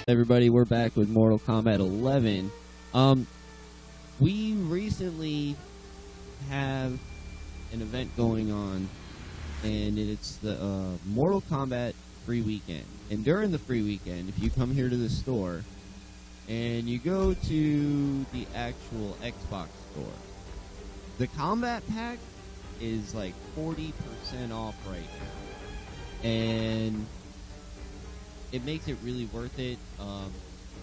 Everybody, we're back with Mortal Kombat 11. We recently have an event going on, and it's the Mortal Kombat free weekend. And during the free weekend, if you come here to the store and you go to the actual Xbox store, the Combat Pack is like 40% off right now. And it makes it really worth it.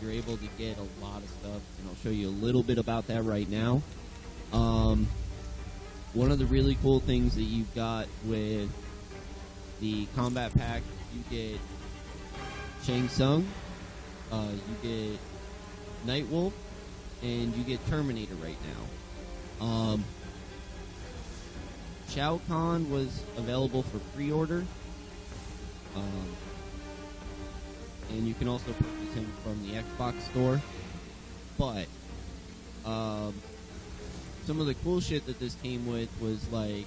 You're able to get a lot of stuff, and I'll show you a little bit about that right now. One of the really cool things that you've got with the Combat Pack, you get Shang Tsung, you get Nightwolf, and you get Terminator right now. Shao Kahn was available for pre-order. And you can also purchase him from the Xbox store. But some of the cool shit that this came with was like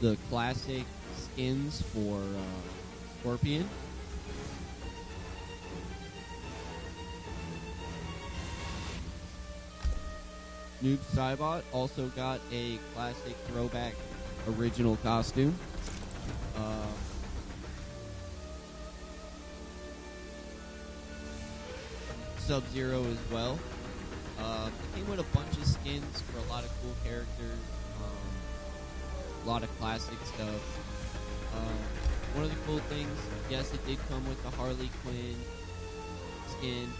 the classic skins for Scorpion. Noob Saibot also got a classic throwback original costume. Sub-Zero as well. It came with a bunch of skins for a lot of cool characters, a lot of classic stuff. One of the cool things, yes, it did come with the Harley Quinn skin.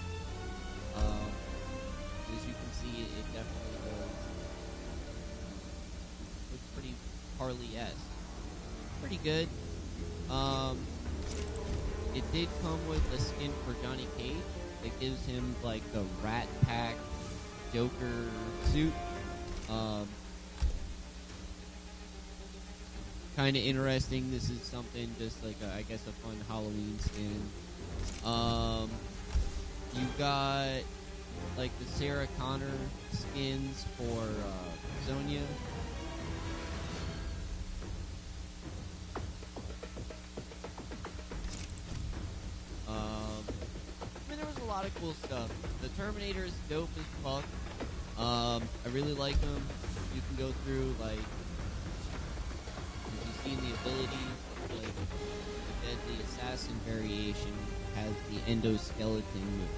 As you can see, it definitely does. Looks pretty Harley-esque. Pretty good. It did come with a skin for Johnny Cage. It gives him like the Rat Pack Joker suit. Kind of interesting. This is something just like I guess a fun Halloween skin. You got like the Sarah Connor skins for Sonya. A lot of cool stuff. The Terminator is dope as fuck. I really like him. You can go through, like, if you've seen the abilities, like, the Deadly Assassin variation has the endoskeleton.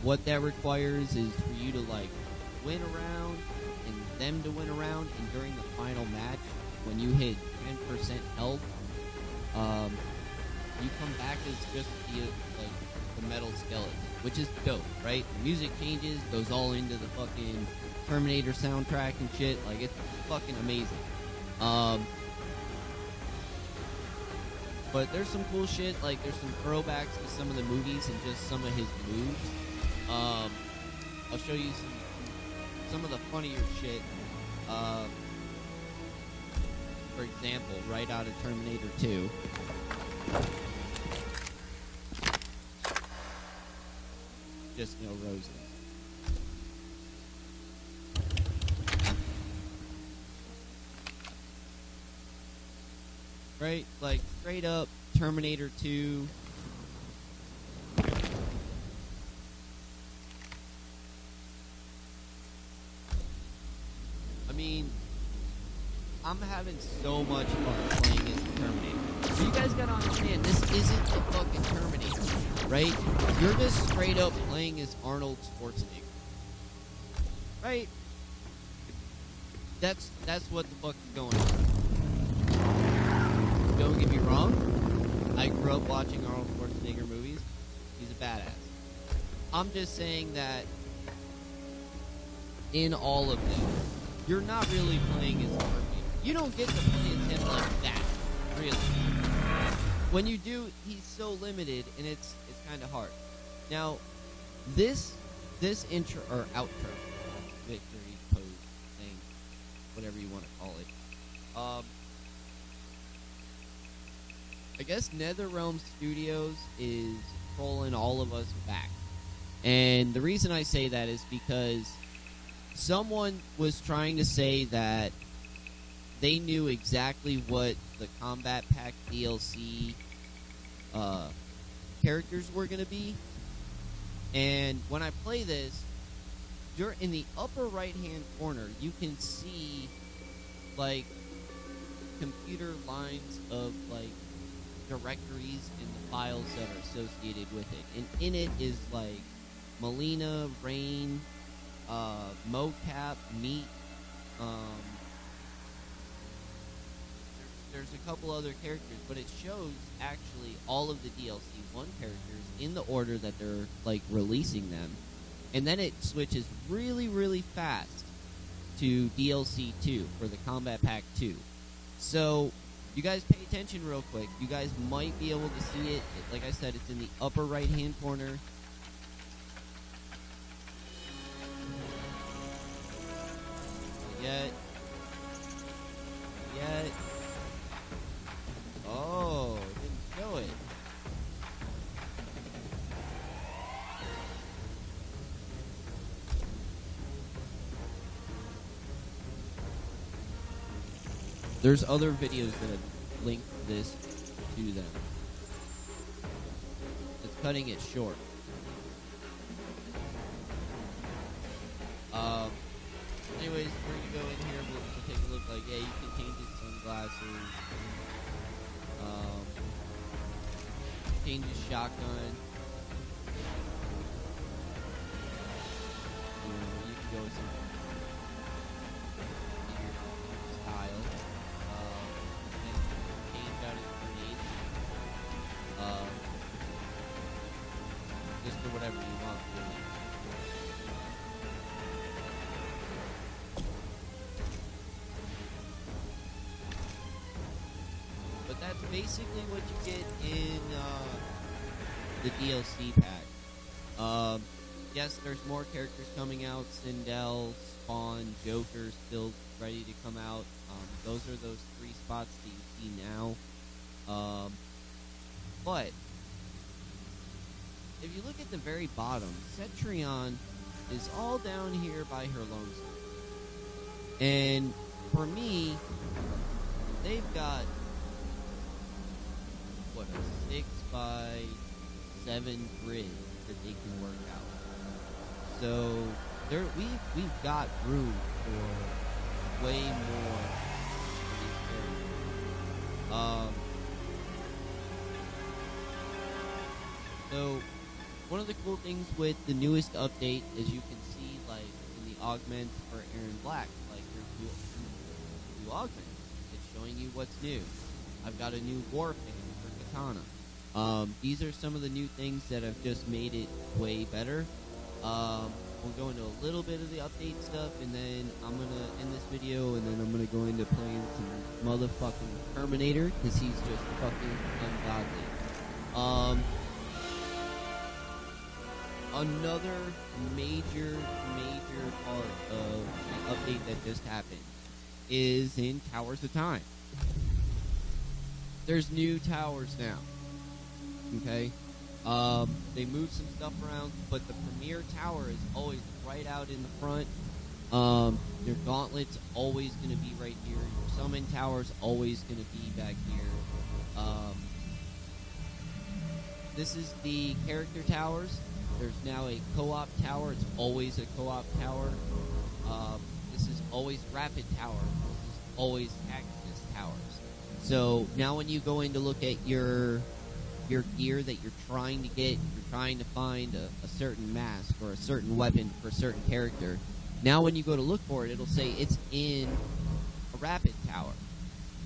What that requires is for you to, like, win around, and them to win around, and during the final match, when you hit 10% health, you come back as just the metal skeleton, which is dope, right? The music changes, goes all into the fucking Terminator soundtrack and shit. Like, it's fucking amazing. But there's some cool shit. Like, there's some throwbacks to some of the movies and just some of his moves. I'll show you some of the funnier shit. For example, right out of Terminator 2. Just no roses. Right? Like, straight up Terminator 2. I mean, I'm having so much fun playing as the Terminator. So you guys gotta understand, this isn't the fucking Terminator, right? You're just straight up playing as Arnold Schwarzenegger, right? That's what the fuck is going on. Don't get me wrong, I grew up watching Arnold Schwarzenegger movies. He's a badass. I'm just saying that in all of them, you're not really playing as Terminator. You don't get to play as him like that, really. When you do, he's so limited, and it's kind of hard. Now, this intro or outro, victory pose thing, whatever you want to call it. I guess NetherRealm Studios is trolling all of us back, and the reason I say that is because someone was trying to say that they knew exactly what the Combat Pack DLC characters were going to be. And when I play this, in the upper right-hand corner, you can see, like, computer lines of, like, directories and the files that are associated with it. And in it is, like, Melina, Rain, Mocap, Meat, there's a couple other characters, but it shows actually all of the DLC 1 characters in the order that they're, like, releasing them. And then it switches really, really fast to DLC 2 for the Combat Pack 2. So, you guys pay attention real quick. You guys might be able to see it. Like I said, it's in the upper right-hand corner. Yet. Oh, it didn't show it. There's other videos that have linked this to them. It's cutting it short. Anyways, we're gonna go in here. We'll take a look. Like, yeah, you can change his sunglasses. Change his shotgun. You can go with some style. And change out his grenades. Just for whatever you want, really. But that's basically what you get in the DLC pack. Yes, there's more characters coming out. Sindel, Spawn, Joker still ready to come out. Those are those 3 spots that you see now. But if you look at the very bottom, Cetrion is all down here by her lonesome. And for me, they've got a 6x7 grid that they can work out. So we've got room for way more of these characters. So one of the cool things with the newest update is you can see, like, in the augment for Aaron Black, like, there's new augment. It's showing you what's new. I've got a new war fan for Katana. These are some of the new things that have just made it way better. We'll go into a little bit of the update stuff, and then I'm going to end this video, and then I'm going to go into playing some motherfucking Terminator, because he's just fucking ungodly. Another major part of the update that just happened is in Towers of Time. There's new towers now. Okay? They moved some stuff around, but the premier tower is always right out in the front. Your gauntlet's always going to be right here. Your summon tower's always going to be back here. This is the character towers. There's now a co-op tower. It's always a co-op tower. This is always rapid tower. This is always Axis towers. So now when you go in to look at your gear that you're trying to get, you're trying to find a certain mask or a certain weapon for a certain character. Now when you go to look for it, it'll say it's in a rapid tower,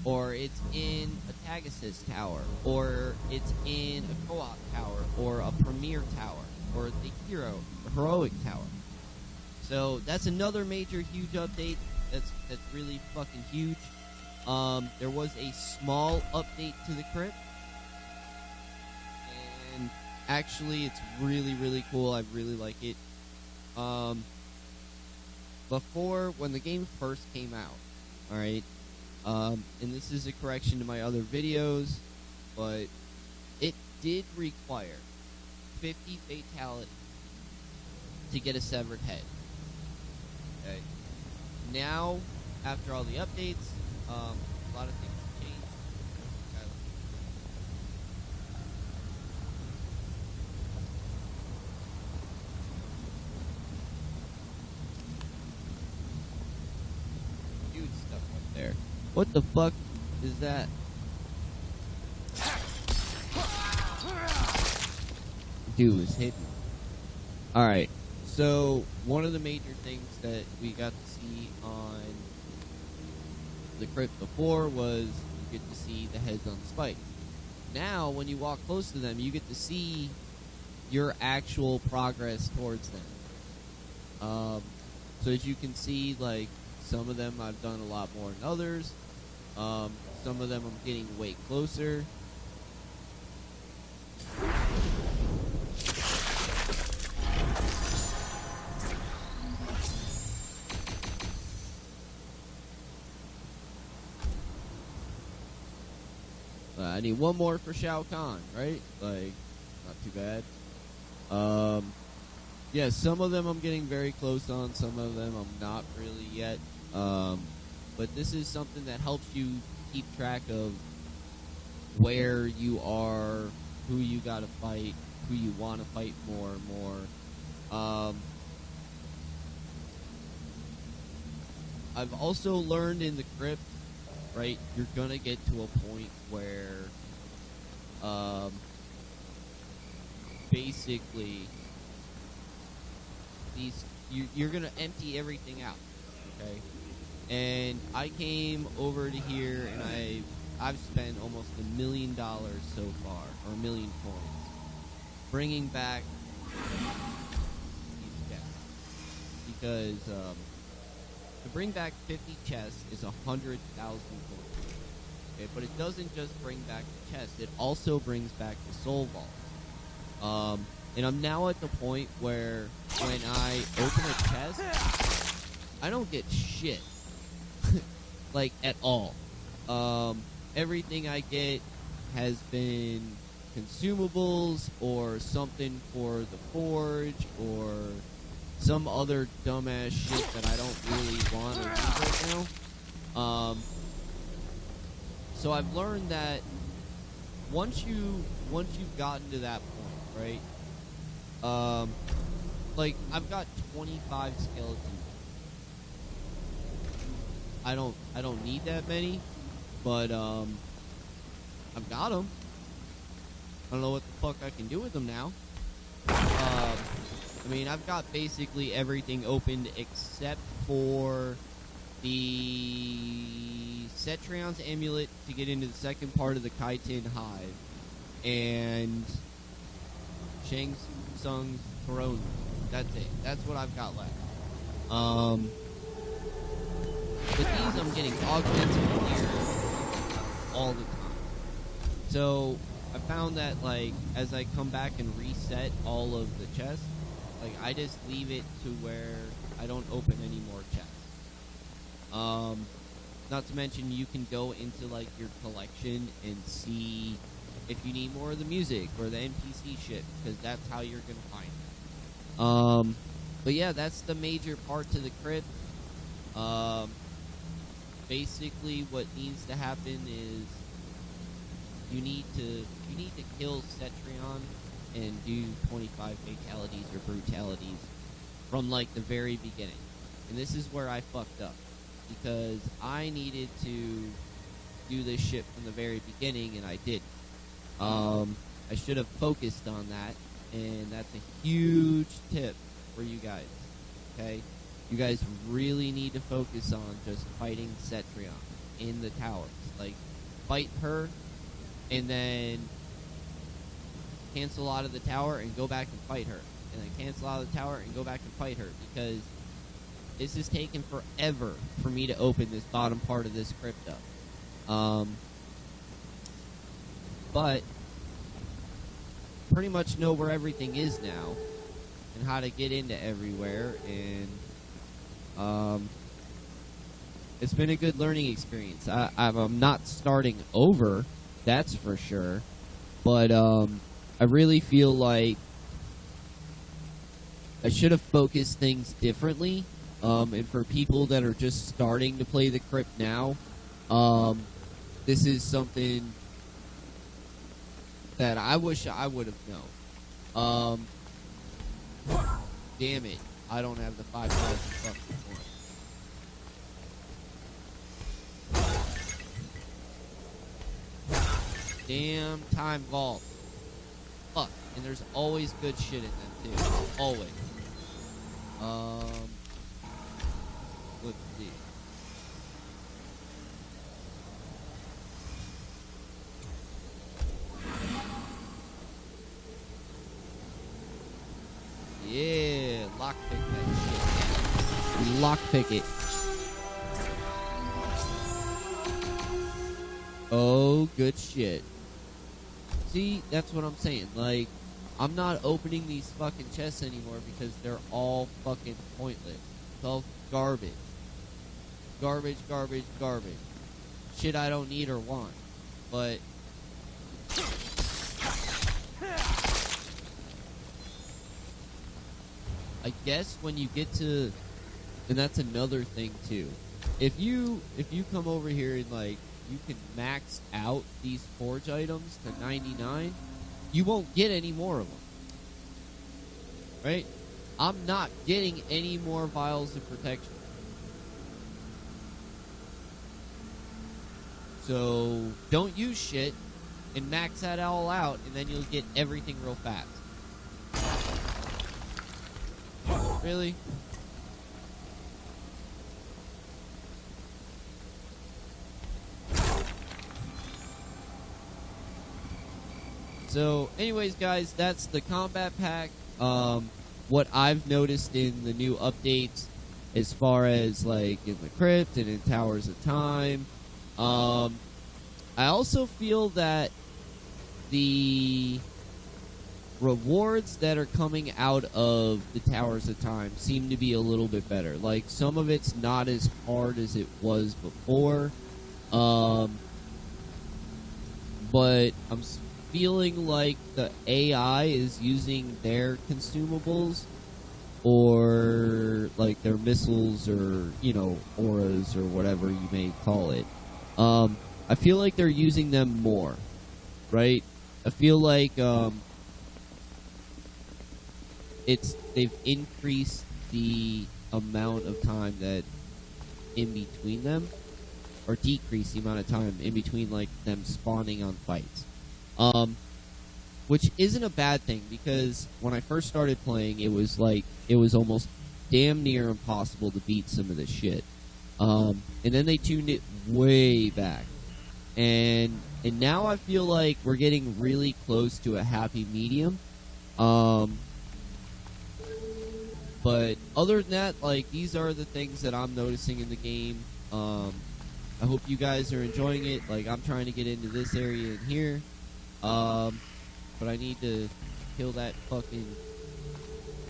or it's in a Tagasis tower, or it's in a co-op tower, or a premier tower, or the heroic tower. So that's another major huge update. That's really fucking huge. There was a small update to the crypt, and actually it's really cool. I really like it. Before, when the game first came out, alright, and this is a correction to my other videos, but it did require 50 fatalities to get a severed head. Okay. Now, after all the updates, a lot of things have changed. there. What the fuck is that? Dude was hitting. Alright, so one of the major things that we got to see on the crypt before was you get to see the heads on spikes. Now, when you walk close to them, you get to see your actual progress towards them. So as you can see, like, some of them I've done a lot more than others. Some of them I'm getting way closer. I need one more for Shao Kahn, right? Like, not too bad. Yeah, some of them I'm getting very close on. Some of them I'm not really yet. But this is something that helps you keep track of where you are, who you gotta fight, who you want to fight more and more. I've also learned in the crypt, right, you're gonna get to a point where basically you're gonna empty everything out, okay? And I came over to here and I've spent almost $1 million so far, or 1 million coins, bringing back these chests. Because to bring back 50 chests is 100,000 coins. Okay, but it doesn't just bring back the chest; it also brings back the soul vault. And I'm now at the point where when I open a chest, I don't get shit. Like, at all. Everything I get has been consumables or something for the forge or some other dumbass shit that I don't really want to use right now. So I've learned that once you've gotten to that point, right? Like, I've got 25 skeletons. I don't need that many, but I've got them. I don't know what the fuck I can do with them now. I mean, I've got basically everything opened except for the Cetrion's amulet to get into the second part of the Kaitin hive, and Shang Tsung's throne. That's it. That's what I've got left. With these, I'm getting augments here all the time. So I found that, like, as I come back and reset all of the chests, like, I just leave it to where I don't open any more chests. Not to mention, you can go into, like, your collection and see if you need more of the music or the NPC shit, because that's how you're gonna find it. But yeah, that's the major part to the crypt. Basically, what needs to happen is you need to kill Cetrion and do 25 fatalities or brutalities from, like, the very beginning. And this is where I fucked up, because I needed to do this shit from the very beginning, and I didn't. I should have focused on that, and that's a huge tip for you guys, okay? You guys really need to focus on just fighting Cetrion in the towers. Like, fight her, and then cancel out of the tower and go back and fight her. And then cancel out of the tower and go back and fight her. Because this is taking forever for me to open this bottom part of this crypt up. But pretty much know where everything is now and how to get into everywhere, and it's been a good learning experience. I'm not starting over, that's for sure, but I really feel like I should have focused things differently, and for people that are just starting to play the crypt now, this is something that I wish I would have known. Damn it, I don't have the 5,000 fucking points. damn time vault. Fuck. And there's always good shit in them too. Always. Let's see. Yeah, lockpick that shit. Lockpick it. Oh, good shit. See, that's what I'm saying. Like, I'm not opening these fucking chests anymore because they're all fucking pointless. It's all garbage. Garbage, garbage, garbage. Shit I don't need or want. But I guess when you get to, and that's another thing too. If you come over here and like you can max out these forge items to 99, you won't get any more of them. Right? I'm not getting any more vials of protection. So don't use shit and max that all out, and then you'll get everything real fast. Really? So, anyways, guys, that's the combat pack. What I've noticed in the new updates, as far as like in the crypt and in Towers of Time, I also feel that the rewards that are coming out of the Towers of Time seem to be a little bit better. Like, some of it's not as hard as it was before, but I'm feeling like the AI is using their consumables, or like their missiles, or, you know, auras, or whatever you may call it. I feel like they're using them more, right? I feel like they've increased the amount of time that in between them, or decreased the amount of time in between like them spawning on fights. Which isn't a bad thing, because when I first started playing, it was almost damn near impossible to beat some of this shit. And then they tuned it way back. And now I feel like we're getting really close to a happy medium. But other than that, like, these are the things that I'm noticing in the game. I hope you guys are enjoying it. Like, I'm trying to get into this area in here. But I need to kill that fucking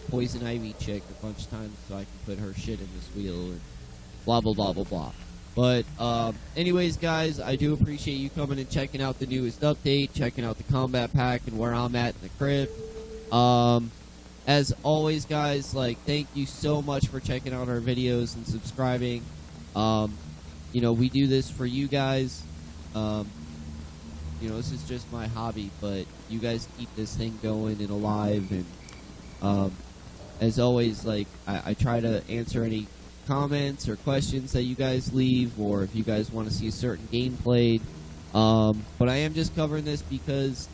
poison ivy chick a bunch of times so I can put her shit in this wheel, and blah, blah, blah, blah, blah. But, anyways, guys, I do appreciate you coming and checking out the newest update, checking out the combat pack and where I'm at in the crypt. As always, guys, like, thank you so much for checking out our videos and subscribing. You know, we do this for you guys. You know, this is just my hobby, but you guys keep this thing going and alive. And as always, like, I try to answer any comments or questions that you guys leave, or if you guys want to see a certain game played. But I am just covering this because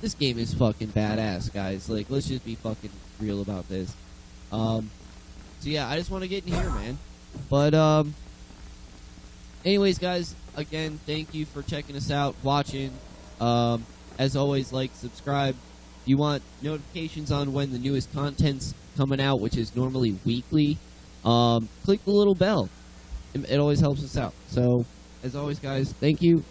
this game is fucking badass, guys. Like, let's just be fucking real about this. So yeah, I just want to get in here, man. But anyways, guys, again, thank you for checking us out, watching. As always, like, subscribe. If you want notifications on when the newest content's coming out, which is normally weekly, click the little bell. It always helps us out. So, as always, guys, thank you.